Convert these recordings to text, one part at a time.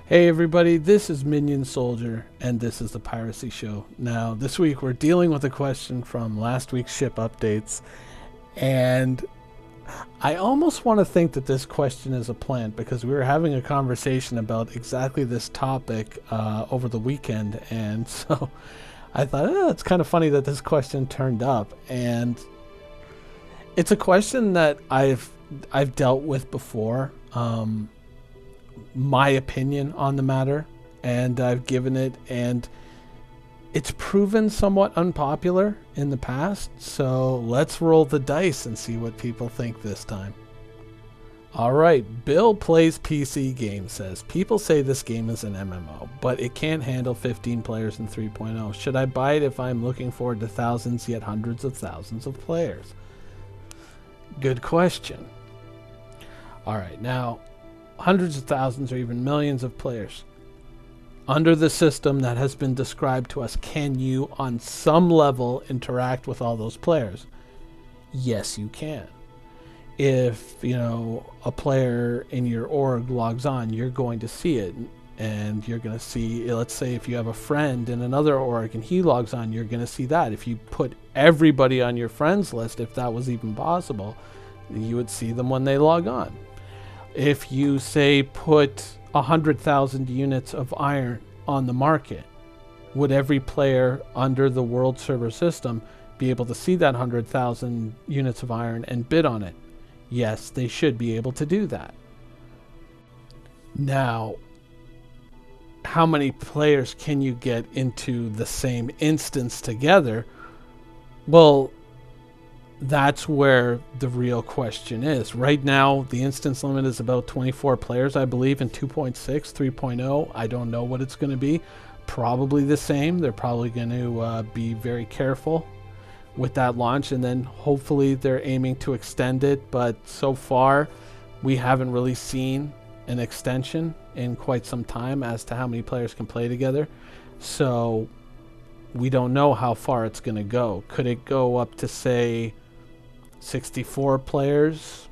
Hey everybody, this is Minion Soldier, and this is the Piracy Show. Now, this week we're dealing with a question from last week's ship updates, and I almost want to think that this question is a plant because we were having a conversation about exactly this topic over the weekend, and so I thought, it's kind of funny that this question turned up, and it's a question that I've dealt with before. My opinion on the matter, and I've given it, and it's proven somewhat unpopular in the past, so let's roll the dice and see what people think this time. Alright, Bill Plays PC Game says, people say this game is an MMO, but it can't handle 15 players in 3.0. Should I buy it if I'm looking forward to thousands yet hundreds of thousands of players? Good question. Alright, now hundreds of thousands or even millions of players under the system that has been described to us, can you on some level interact with all those players? Yes, you can. If a player in your org logs on, you're going to see it, and you're going to see, let's say if you have a friend in another org and he logs on, you're going to see that. If you put everybody on your friends list, if that was even possible, you would see them when they log on. If you say put 100,000 units of iron on the market, would every player under the world server system be able to see that 100,000 units of iron and bid on it? Yes, they should be able to do that. Now, how many players can you get into the same instance together? Well, that's where the real question is. Right now, the instance limit is about 24 players, I believe, in 2.6, 3.0. I don't know what it's going to be. Probably the same. They're probably going to be very careful with that launch, and then hopefully they're aiming to extend it. But so far, we haven't really seen an extension in quite some time as to how many players can play together. So we don't know how far it's going to go. Could it go up to, say, 64 players?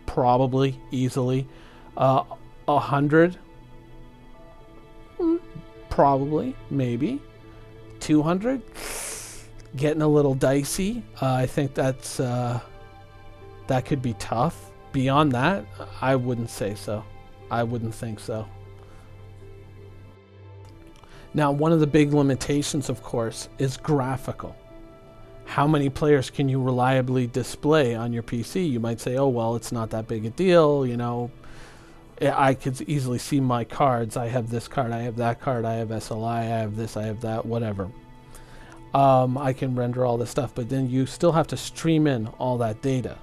Probably, easily. 100? Probably, maybe. 200? Getting a little dicey. I think that's that could be tough. Beyond that, I wouldn't say so. I wouldn't think so. Now, one of the big limitations, of course, is graphical. How many players can you reliably display on your PC? You might say, oh, well, it's not that big a deal. I could easily see my cards. I have this card, I have that card, I have SLI, I have this, I have that, whatever. I can render all this stuff, but then you still have to stream in all that data.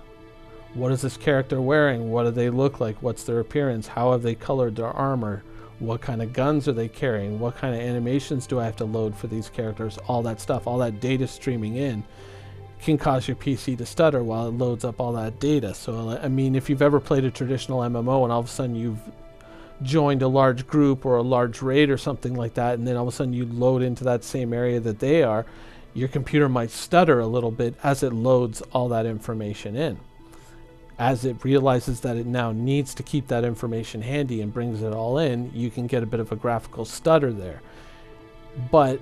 What is this character wearing? What do they look like? What's their appearance? How have they colored their armor? What kind of guns are they carrying? What kind of animations do I have to load for these characters? All that stuff, all that data streaming in can cause your PC to stutter while it loads up all that data. So, I mean, if you've ever played a traditional MMO and all of a sudden you've joined a large group or a large raid or something like that, and then all of a sudden you load into that same area that they are, your computer might stutter a little bit as it loads all that information in. As it realizes that it now needs to keep that information handy and brings it all in, you can get a bit of a graphical stutter there. But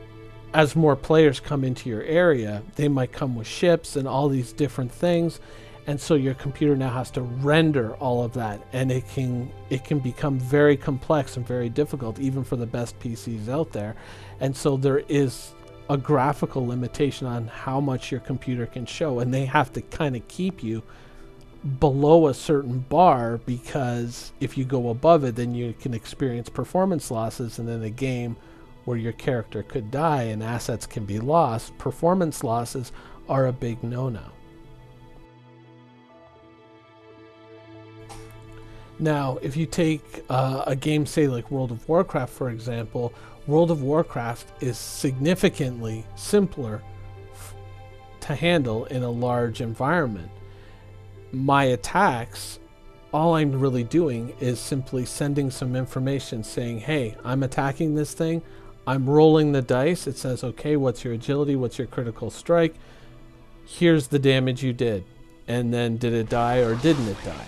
as more players come into your area, they might come with ships and all these different things, and so your computer now has to render all of that, and it can become very complex and very difficult, even for the best PCs out there. And so there is a graphical limitation on how much your computer can show, and they have to kind of keep you below a certain bar, because if you go above it, then you can experience performance losses, and in a game where your character could die and assets can be lost, performance losses are a big no-no. Now, if you take a game, say like World of Warcraft, for example, World of Warcraft is significantly simpler to handle in a large environment. My attacks, all I'm really doing is simply sending some information saying, hey, I'm attacking this thing, I'm rolling the dice, it says, okay, what's your agility, what's your critical strike, here's the damage you did, and then did it die or didn't it die?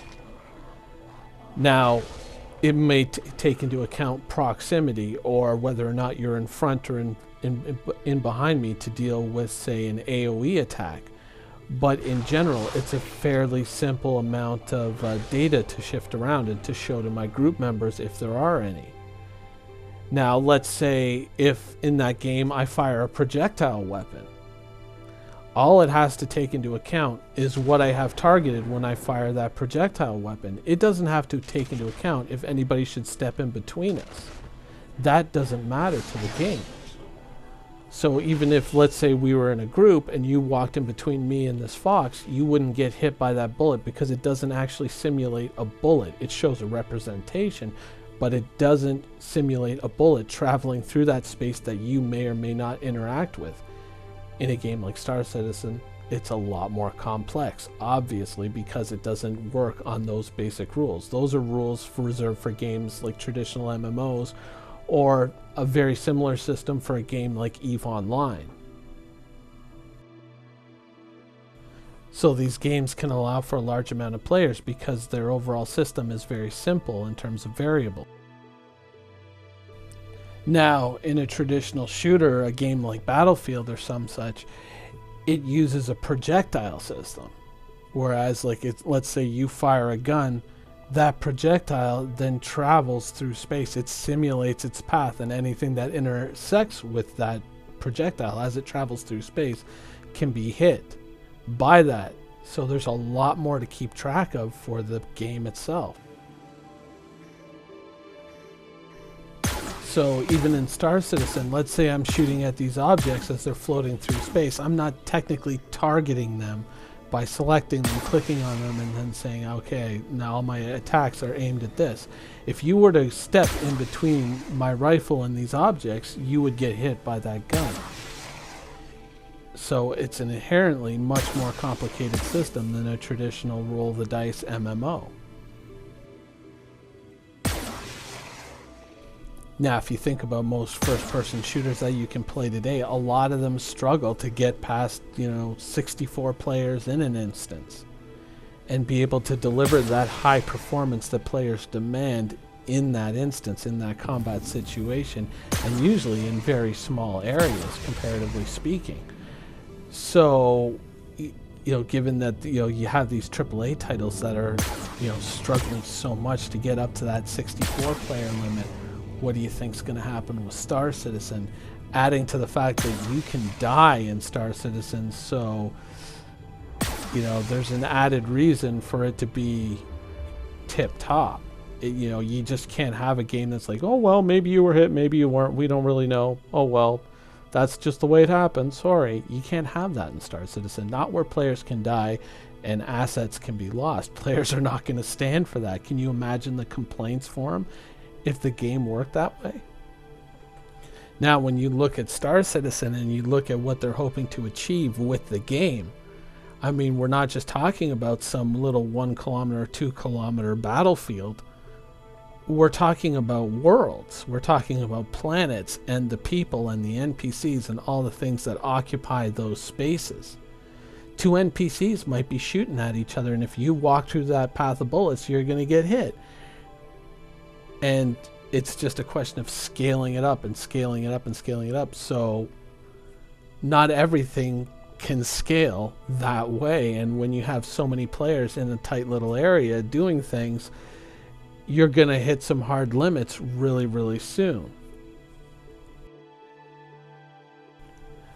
Now, it may take into account proximity, or whether or not you're in front or in behind me to deal with, say, an AoE attack. But in general, it's a fairly simple amount of data to shift around and to show to my group members if there are any. Now, let's say if in that game I fire a projectile weapon, all it has to take into account is what I have targeted when I fire that projectile weapon. It doesn't have to take into account if anybody should step in between us. That doesn't matter to the game. So even if, let's say, we were in a group and you walked in between me and this fox, you wouldn't get hit by that bullet because it doesn't actually simulate a bullet. It shows a representation, but it doesn't simulate a bullet traveling through that space that you may or may not interact with. In a game like Star Citizen, it's a lot more complex, obviously, because it doesn't work on those basic rules. Those are rules reserved for games like traditional MMOs, or a very similar system for a game like EVE Online. So these games can allow for a large amount of players because their overall system is very simple in terms of variable. Now, in a traditional shooter, a game like Battlefield or some such, it uses a projectile system. Whereas, like, let's say you fire a gun, that projectile then travels through space. It simulates its path, and anything that intersects with that projectile as it travels through space can be hit by that. So there's a lot more to keep track of for the game itself. So even in Star Citizen, let's say I'm shooting at these objects as they're floating through space. I'm not technically targeting them by selecting them, clicking on them, and then saying, okay, now all my attacks are aimed at this. If you were to step in between my rifle and these objects, you would get hit by that gun. So it's an inherently much more complicated system than a traditional roll the dice MMO. Now, if you think about most first-person shooters that you can play today, a lot of them struggle to get past, 64 players in an instance and be able to deliver that high performance that players demand in that instance, in that combat situation, and usually in very small areas, comparatively speaking. So, given that, you have these AAA titles that are, struggling so much to get up to that 64-player limit, what do you think is going to happen with Star Citizen? Adding to the fact that you can die in Star Citizen, so there's an added reason for it to be tip-top. You just can't have a game that's like, oh well, maybe you were hit, maybe you weren't, we don't really know, oh well, that's just the way it happened, sorry. You can't have that in Star Citizen. Not where players can die and assets can be lost. Players are not going to stand for that. Can you imagine the complaints for them if the game worked that way? Now, when you look at Star Citizen and you look at what they're hoping to achieve with the game, I mean, we're not just talking about some little 1 kilometer, 2 kilometer battlefield. We're talking about worlds. We're talking about planets and the people and the NPCs and all the things that occupy those spaces. 2 NPCs might be shooting at each other, and if you walk through that path of bullets, you're going to get hit. And it's just a question of scaling it up and scaling it up and scaling it up. So not everything can scale that way. And when you have so many players in a tight little area doing things, you're going to hit some hard limits really, really soon.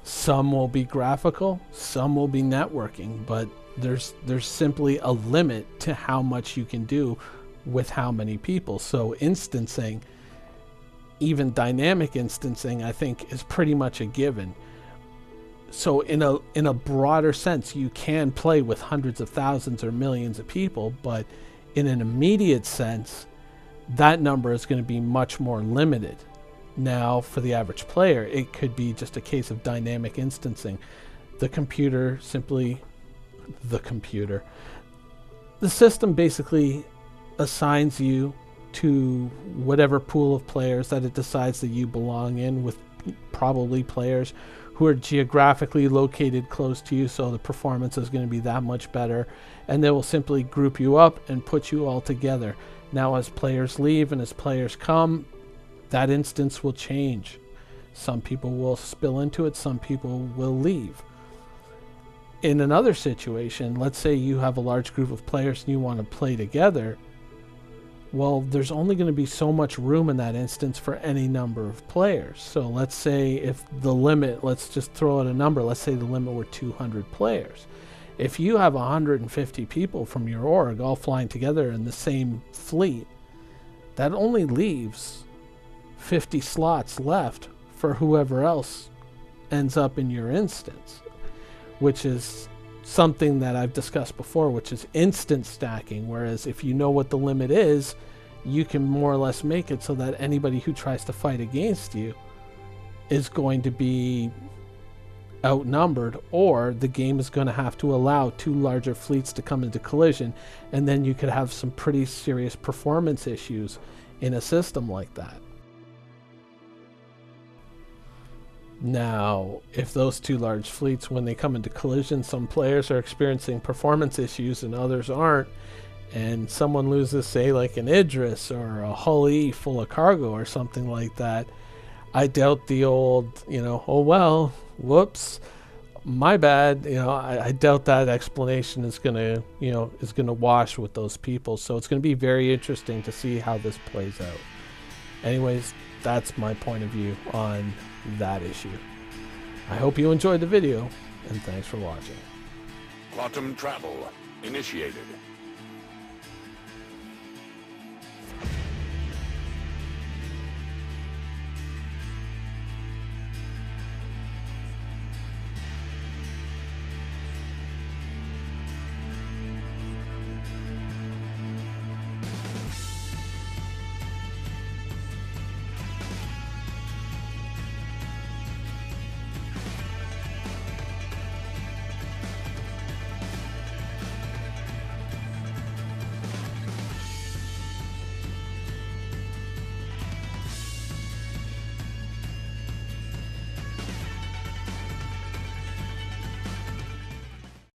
Some will be graphical, some will be networking, but there's simply a limit to how much you can do with how many people. So instancing, even dynamic instancing, I think is pretty much a given. So in a broader sense, you can play with hundreds of thousands or millions of people, but in an immediate sense, that number is going to be much more limited. Now, for the average player, it could be just a case of dynamic instancing. The system basically assigns you to whatever pool of players that it decides that you belong in, with probably players who are geographically located close to you, so the performance is going to be that much better, and they will simply group you up and put you all together. Now, as players leave and as players come, that instance will change. Some people will spill into it, some people will leave. In another situation, let's say you have a large group of players and you want to play together. Well, there's only going to be so much room in that instance for any number of players. So let's say if the limit, let's just throw out a number, let's say the limit were 200 players. If you have 150 people from your org all flying together in the same fleet, that only leaves 50 slots left for whoever else ends up in your instance, which is something that I've discussed before, which is instant stacking. Whereas if you know what the limit is, you can more or less make it so that anybody who tries to fight against you is going to be outnumbered, or the game is going to have to allow two larger fleets to come into collision, and then you could have some pretty serious performance issues in a system like that. Now, if those two large fleets, when they come into collision, some players are experiencing performance issues and others aren't, and someone loses, say, like an Idris or a Hull E full of cargo or something like that, I doubt the old, oh well, whoops, my bad, I doubt that explanation is gonna, is gonna wash with those people. So it's gonna be very interesting to see how this plays out. Anyways, that's my point of view on that issue. I hope you enjoyed the video, and thanks for watching. Quantum travel initiated.